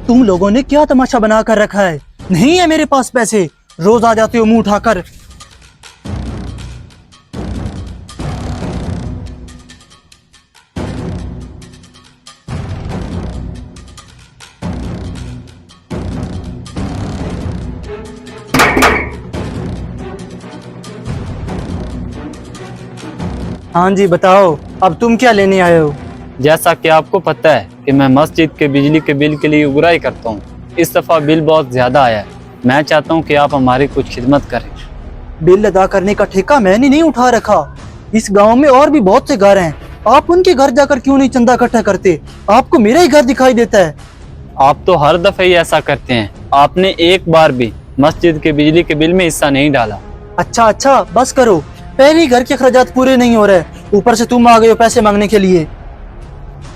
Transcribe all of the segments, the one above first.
तुम लोगों ने क्या तमाशा बना कर रखा है? नहीं है मेरे पास पैसे, रोज आ जाते हो मुंह उठाकर। हाँ जी बताओ, अब तुम क्या लेने आए हो? जैसा कि आपको पता है कि मैं मस्जिद के बिजली के बिल के लिए उगराई करता हूँ। इस दफ़ा बिल बहुत ज़्यादा आया है। मैं चाहता हूँ कि आप हमारी कुछ खिदमत करें। बिल अदा करने का ठेका मैंने नहीं उठा रखा। इस गांव में और भी बहुत से घर हैं, आप उनके घर जाकर क्यों नहीं चंदा इकट्ठा करते? आपको मेरा ही घर दिखाई देता है। आप तो हर दफ़े ही ऐसा करते हैं। आपने एक बार भी मस्जिद के बिजली के बिल में हिस्सा नहीं डाला। अच्छा बस करो, पहले ही घर के अखराजात पूरे नहीं हो रहे, ऊपर से तुम आ गए हो पैसे मांगने के लिए।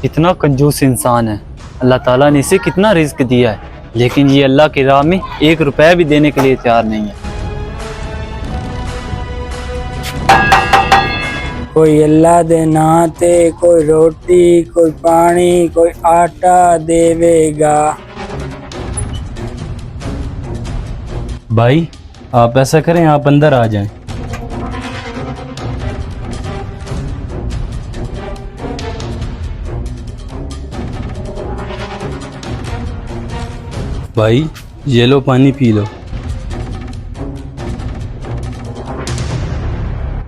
कितना कंजूस इंसान है। अल्लाह ताला ने इसे कितना रिस्क दिया है, लेकिन ये अल्लाह की राह में 1 रुपया भी देने के लिए तैयार नहीं है। कोई अल्लाह दे नाते, कोई रोटी, कोई पानी, कोई आटा देवेगा। भाई आप ऐसा करें, आप अंदर आ जाएं। भाई ये लो पानी पी लो।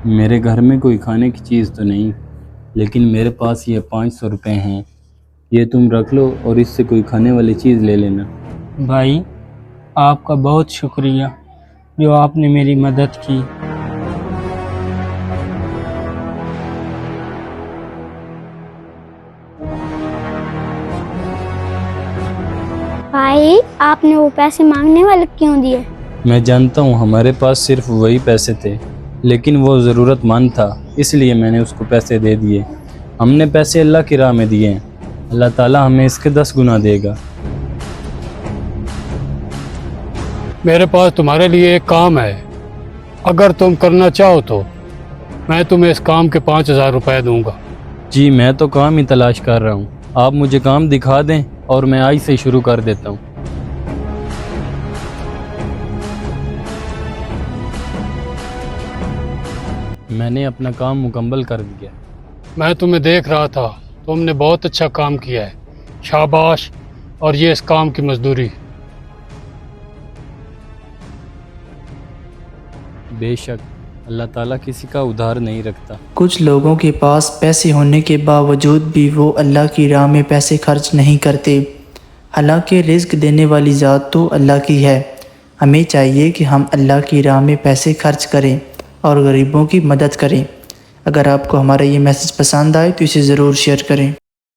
मेरे घर में कोई खाने की चीज़ तो नहीं, लेकिन मेरे पास ये 500 रुपये हैं। ये तुम रख लो और इससे कोई खाने वाली चीज़ ले लेना। भाई आपका बहुत शुक्रिया जो आपने मेरी मदद की। भाई आपने वो पैसे मांगने वाले क्यों दिए? मैं जानता हूँ हमारे पास सिर्फ वही पैसे थे, लेकिन वो ज़रूरतमंद था, इसलिए मैंने उसको पैसे दे दिए। हमने पैसे अल्लाह की राह में दिए हैं, अल्लाह ताला हमें इसके 10 गुना देगा। मेरे पास तुम्हारे लिए एक काम है, अगर तुम करना चाहो तो मैं तुम्हें इस काम के 5000 रुपये दूंगा। जी मैं तो काम ही तलाश कर रहा हूँ, आप मुझे काम दिखा दें और मैं आज से शुरू कर देता हूँ। मैंने अपना काम मुकम्मल कर दिया। मैं तुम्हें देख रहा था, तुमने बहुत अच्छा काम किया है, शाबाश। और ये इस काम की मजदूरी। बेशक अल्लाह ताला किसी का उधार नहीं रखता। कुछ लोगों के पास पैसे होने के बावजूद भी वो अल्लाह की राह में पैसे खर्च नहीं करते। हालांकि रिज़्क देने वाली ज़ात तो अल्लाह की है। हमें चाहिए कि हम अल्लाह की राह में पैसे खर्च करें और गरीबों की मदद करें। अगर आपको हमारा ये मैसेज पसंद आए तो इसे ज़रूर शेयर करें।